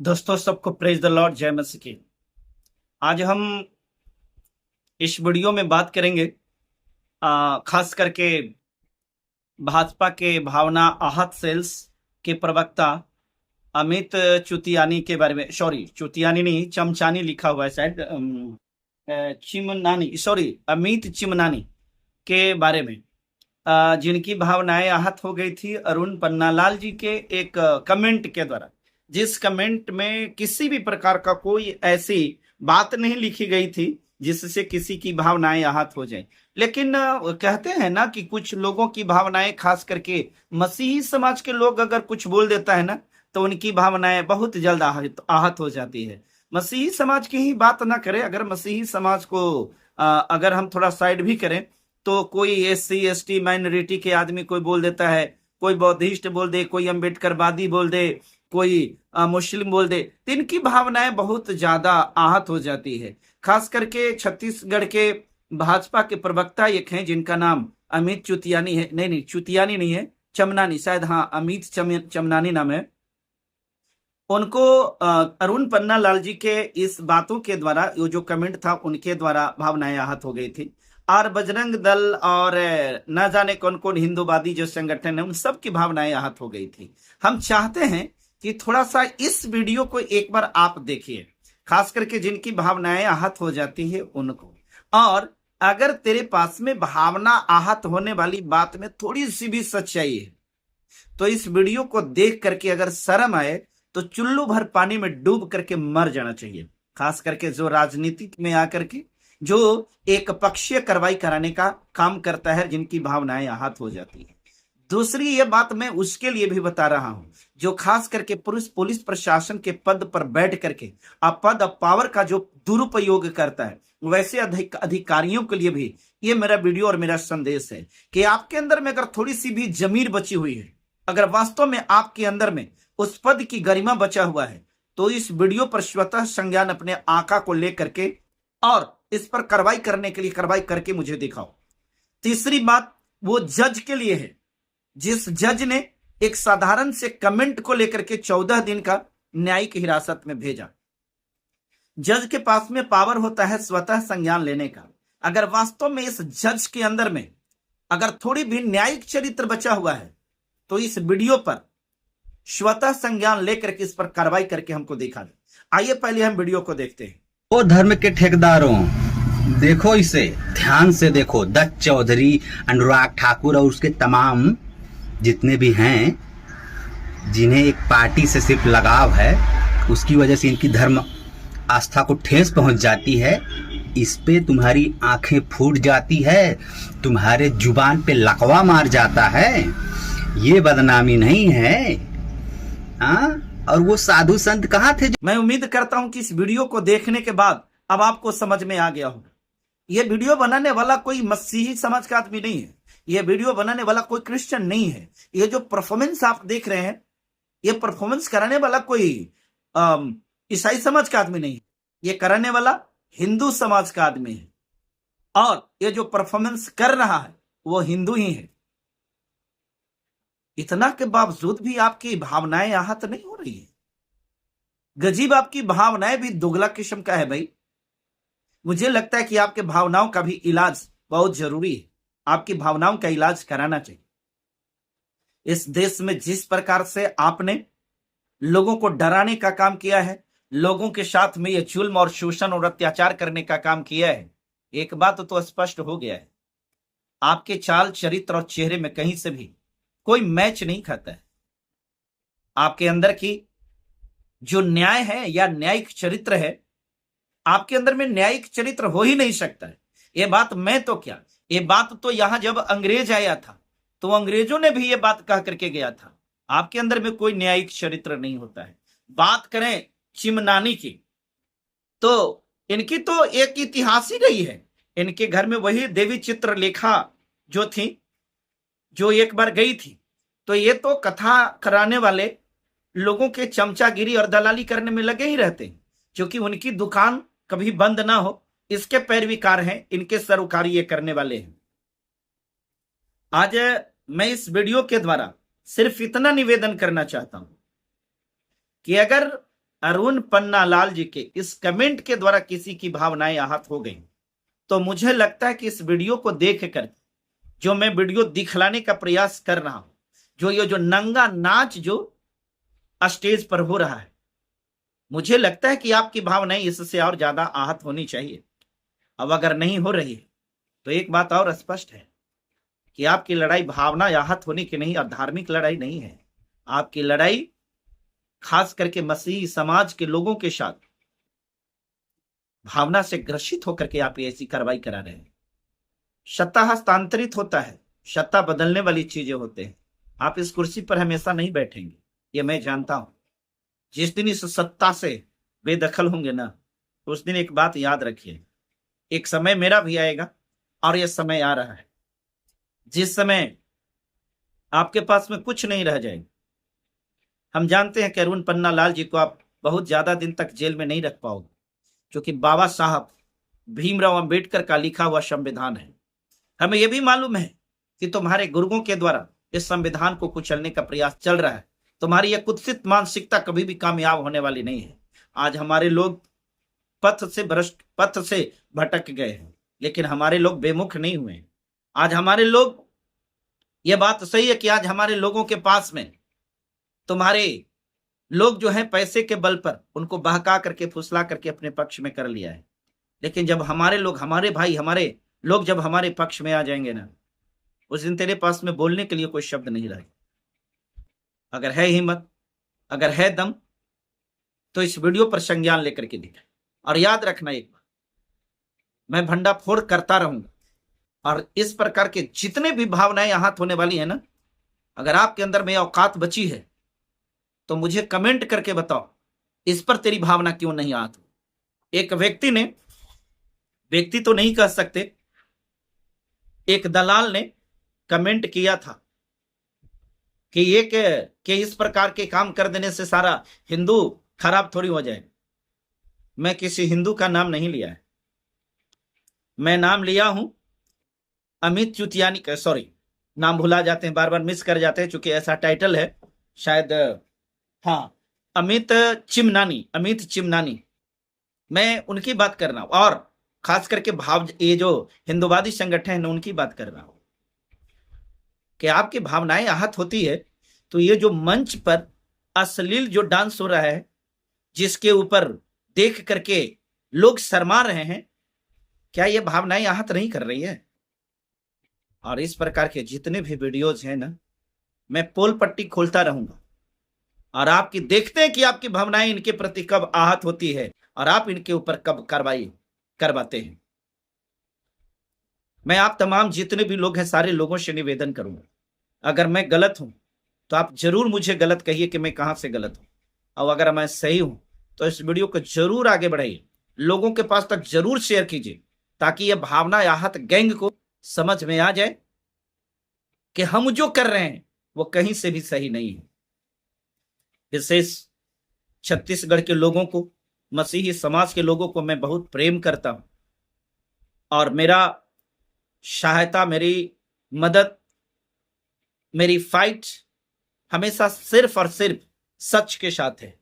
दोस्तों सबको praise the Lord, जय मसीह की। आज हम इस वीडियो में बात करेंगे खास करके भाजपा के भावना आहत सेल्स के प्रवक्ता अमित चुतियानी के बारे में। सॉरी, चुतियानी नहीं, चमचानी लिखा हुआ है शायद। चिमनानी, सॉरी, अमित चिमनानी के बारे में, जिनकी भावनाएं आहत हो गई थी अरुण पन्नालाल जी के एक कमेंट के द्वारा। जिस कमेंट में किसी भी प्रकार का कोई ऐसी बात नहीं लिखी गई थी जिससे किसी की भावनाएं आहत हो जाए, लेकिन कहते हैं ना कि कुछ लोगों की भावनाएं, खास करके मसीही समाज के लोग अगर कुछ बोल देता है ना तो उनकी भावनाएं बहुत जल्द आहत हो जाती है। मसीही समाज की ही बात ना करें, अगर मसीही समाज को अगर हम थोड़ा साइड भी करें तो कोई SC ST माइनॉरिटी के आदमी कोई बोल देता है, कोई बौद्धिस्ट बोल दे, कोई अम्बेडकरवादी बोल दे, कोई मुस्लिम बोल दे, तो इनकी भावनाएं बहुत ज्यादा आहत हो जाती है। खास करके छत्तीसगढ़ के भाजपा के प्रवक्ता एक हैं जिनका नाम अमित चुतियानी है। नहीं, चुतियानी नहीं है, चमनानी शायद, हाँ, अमित चमनानी नाम है। उनको अरुण पन्नालाल जी के इस बातों के द्वारा, वो जो कमेंट था उनके द्वारा भावनाएं आहत हो गई थी। और बजरंग दल और न जाने कौन कौन हिंदूवादी जो संगठन है, उन सब की भावनाएं आहत हो गई थी। हम चाहते हैं कि थोड़ा सा इस वीडियो को एक बार आप देखिए, खास करके जिनकी भावनाएं आहत हो जाती है उनको। और अगर तेरे पास में भावना आहत होने वाली बात में थोड़ी सी भी सच्चाई है तो इस वीडियो को देख करके अगर शर्म आए तो चुल्लू भर पानी में डूब करके मर जाना चाहिए। खास करके जो राजनीति में आकर के जो एक पक्षीय कार्रवाई कराने का काम करता है, जिनकी भावनाएं आहत हो जाती है। दूसरी ये बात मैं उसके लिए भी बता रहा हूं जो खास करके पुलिस प्रशासन के पद पर बैठ करके पद और पावर का जो दुरुपयोग करता है, वैसे अधिकारियों के लिए भी ये मेरा वीडियो और मेरा संदेश है कि आपके अंदर में अगर थोड़ी सी भी जमीर बची हुई है, अगर वास्तव में आपके अंदर में उस पद की गरिमा बचा हुआ है, तो इस वीडियो पर स्वतः संज्ञान अपने आका को लेकर के और इस पर कार्रवाई करने के लिए कार्रवाई करके मुझे दिखाओ। तीसरी बात वो जज के लिए है, जिस जज ने एक साधारण से कमेंट को लेकर के 14 दिन का न्यायिक हिरासत में भेजा। जज के पास में पावर होता है स्वतः संज्ञान लेने का। अगर वास्तव में इस जज के अंदर में अगर थोड़ी भी न्यायिक चरित्र बचा हुआ है तो इस वीडियो पर स्वतः संज्ञान लेकर के इस पर कार्रवाई करके हमको दिखा दे। आइए पहले हम वीडियो को देखते हैं। वो धर्म के ठेकेदारों, देखो इसे ध्यान से देखो। दत्त चौधरी, अनुराग ठाकुर और उसके तमाम जितने भी हैं, जिन्हें एक पार्टी से सिर्फ लगाव है, उसकी वजह से इनकी धर्म आस्था को ठेस पहुंच जाती है। इस पे तुम्हारी आंखें फूट जाती है, तुम्हारे जुबान पे लकवा मार जाता है। ये बदनामी नहीं है। और वो साधु संत कहाँ थे? मैं उम्मीद करता हूं कि इस वीडियो को देखने के बाद अब आपको समझ में आ गया होगा। ये वीडियो बनाने वाला कोई मसीही समाज का आदमी नहीं है, ये वीडियो बनाने वाला कोई क्रिश्चियन नहीं है। ये जो परफॉर्मेंस आप देख रहे हैं, ये परफॉर्मेंस कराने वाला कोई ईसाई समाज का आदमी नहीं है, ये कराने वाला हिंदू समाज का आदमी है। और ये जो परफॉर्मेंस कर रहा है वो हिंदू ही है। इतना के बावजूद भी आपकी भावनाएं आहत नहीं हो रही है। गजीब, आपकी भावनाएं भी दुगला किस्म का है भाई। मुझे लगता है कि आपके भावनाओं का भी इलाज बहुत जरूरी है। आपकी भावनाओं का इलाज कराना चाहिए। इस देश में जिस प्रकार से आपने लोगों को डराने का काम किया है, लोगों के साथ में ये जुल्म और शोषण और अत्याचार करने का काम किया है, एक बात तो स्पष्ट हो गया है, आपके चाल चरित्र और चेहरे में कहीं से भी कोई मैच नहीं खाता है। आपके अंदर की जो न्याय है या न्यायिक चरित्र है, आपके अंदर में न्यायिक चरित्र हो ही नहीं सकता है। ये बात मैं तो क्या, ये बात तो यहां जब अंग्रेज आया था तो अंग्रेजों ने भी ये बात कह करके गया था, आपके अंदर में कोई न्यायिक चरित्र नहीं होता है। बात करें चिमनानी की, तो इनकी तो एक इतिहास ही रही है। इनके घर में वही देवी चित्र लेखा जो थी, जो एक बार गई थी, तो ये तो कथा कराने वाले लोगों के चमचागिरी और दलाली करने में लगे ही रहते हैं, क्योंकि उनकी दुकान कभी बंद ना हो इसके पैरवीकार हैं, इनके सरोकारी ये करने वाले हैं। आज मैं इस वीडियो के द्वारा सिर्फ इतना निवेदन करना चाहता हूं कि अगर अरुण पन्नालाल जी के इस कमेंट के द्वारा किसी की भावनाएं आहत हो गई, तो मुझे लगता है कि इस वीडियो को देखकर जो मैं वीडियो दिखलाने का प्रयास कर रहा हूं, जो ये जो नंगा नाच जो स्टेज पर हो रहा है, मुझे लगता है कि आपकी भावनाएं इससे और ज्यादा आहत होनी चाहिए। अब अगर नहीं हो रही है तो एक बात और स्पष्ट है कि आपकी लड़ाई भावना आहत होने की नहीं और धार्मिक लड़ाई नहीं है। आपकी लड़ाई खास करके मसीही समाज के लोगों के साथ भावना से ग्रसित होकर के आप ऐसी कार्रवाई करा रहे हैं। सत्ता हस्तांतरित होता है, सत्ता बदलने वाली चीजें होते हैं। आप इस कुर्सी पर हमेशा नहीं बैठेंगे, ये मैं जानता हूं। जिस दिन इस सत्ता से बेदखल होंगे ना, तो उस दिन एक बात याद रखिए, एक समय मेरा भी आएगा और यह समय आ रहा है जिस समय आपके पास में कुछ नहीं रह जाएगा। हम जानते हैं कि अरुण पन्नालाल जी को आप बहुत ज्यादा दिन तक जेल में नहीं रख पाओगे, क्योंकि बाबा साहब भीमराव अंबेडकर का लिखा हुआ संविधान है। हमें यह भी मालूम है कि तुम्हारे गुरुओं के द्वारा इस संविधान को कुचलने का प्रयास चल रहा है। तुम्हारी यह कुत्सित मानसिकता कभी भी कामयाब होने वाली नहीं है। आज हमारे लोग पथ से भटक गए हैं, लेकिन हमारे लोग बेमुख नहीं हुए। आज हमारे लोग, यह बात सही है कि आज हमारे लोगों के पास में तुम्हारे लोग जो हैं पैसे के बल पर उनको बहका करके फुसला करके अपने पक्ष में कर लिया है। लेकिन जब हमारे लोग, हमारे भाई, हमारे लोग जब हमारे पक्ष में आ जाएंगे ना, उस दिन तेरे पास में बोलने के लिए कोई शब्द नहीं रहेगा। अगर है हिम्मत, अगर है दम, तो इस वीडियो पर संज्ञान लेकर के दिखा। और याद रखना एक बात, मैं भंडाफोड़ करता रहूंगा और इस प्रकार के जितने भी भावनाएं आहत होने वाली है ना, अगर आपके अंदर में औकात बची है तो मुझे कमेंट करके बताओ इस पर तेरी भावना क्यों नहीं आहत हो। एक व्यक्ति ने, व्यक्ति तो नहीं कह सकते, एक दलाल ने कमेंट किया था कि इस प्रकार के काम कर देने से सारा हिंदू खराब थोड़ी हो जाए। मैं किसी हिंदू का नाम नहीं लिया है, मैं नाम लिया हूं अमित चुतियानी का, सॉरी नाम भुला जाते हैं, बार बार मिस कर जाते हैं, चूंकि ऐसा टाइटल है शायद, हाँ, अमित चिमनानी, मैं उनकी बात कर रहा हूं। और खास करके ये जो हिंदूवादी संगठन है उनकी बात कर रहा हूं कि आपकी भावनाएं आहत होती है तो ये जो मंच पर अश्लील जो डांस हो रहा है, जिसके ऊपर देख करके लोग शर्मा रहे हैं, क्या ये भावनाएं आहत नहीं कर रही है? और इस प्रकार के जितने भी वीडियोज हैं ना, मैं पोल पट्टी खोलता रहूंगा और आपकी देखते हैं कि आपकी भावनाएं इनके प्रति कब आहत होती है और आप इनके ऊपर कब कार्रवाई करवाते हैं। मैं आप तमाम जितने भी लोग हैं सारे लोगों से निवेदन करूंगा, अगर मैं गलत हूं तो आप जरूर मुझे गलत कहिए कि मैं कहां से गलत हूं, और अगर मैं सही हूं तो इस वीडियो को जरूर आगे बढ़ाइए, लोगों के पास तक जरूर शेयर कीजिए, ताकि यह भावना आहत गैंग को समझ में आ जाए कि हम जो कर रहे हैं वो कहीं से भी सही नहीं है। विशेष छत्तीसगढ़ के लोगों को, मसीही समाज के लोगों को मैं बहुत प्रेम करता हूं और मेरा सहायता, मेरी मदद, मेरी फाइट हमेशा सिर्फ और सिर्फ सच के साथ है,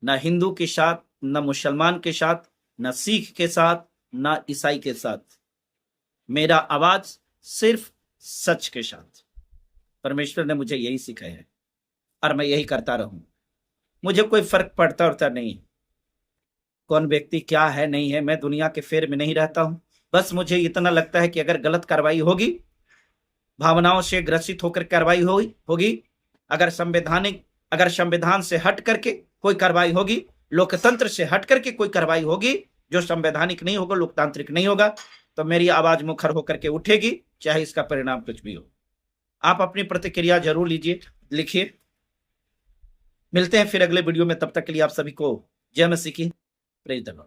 ना हिंदू के साथ, ना मुसलमान के साथ, ना सिख के साथ, ना ईसाई के साथ। मेरा आवाज सिर्फ सच के साथ। परमेश्वर ने मुझे यही सिखाया है और मैं यही करता रहूं। मुझे कोई फर्क पड़ता नहीं कौन व्यक्ति क्या है नहीं है, मैं दुनिया के फेर में नहीं रहता हूं। बस मुझे इतना लगता है कि अगर गलत कार्रवाई होगी, भावनाओं से ग्रसित होकर कार्रवाई होगी, अगर संविधान से हट करके कोई कार्रवाई होगी, लोकतंत्र से हट करके कोई कार्रवाई होगी जो संवैधानिक नहीं होगा, लोकतांत्रिक नहीं होगा, तो मेरी आवाज मुखर होकर के उठेगी, चाहे इसका परिणाम कुछ भी हो। आप अपनी प्रतिक्रिया जरूर लीजिए, लिखिए। मिलते हैं फिर अगले वीडियो में, तब तक के लिए आप सभी को जय मसीह की प्रेज द लॉर्ड।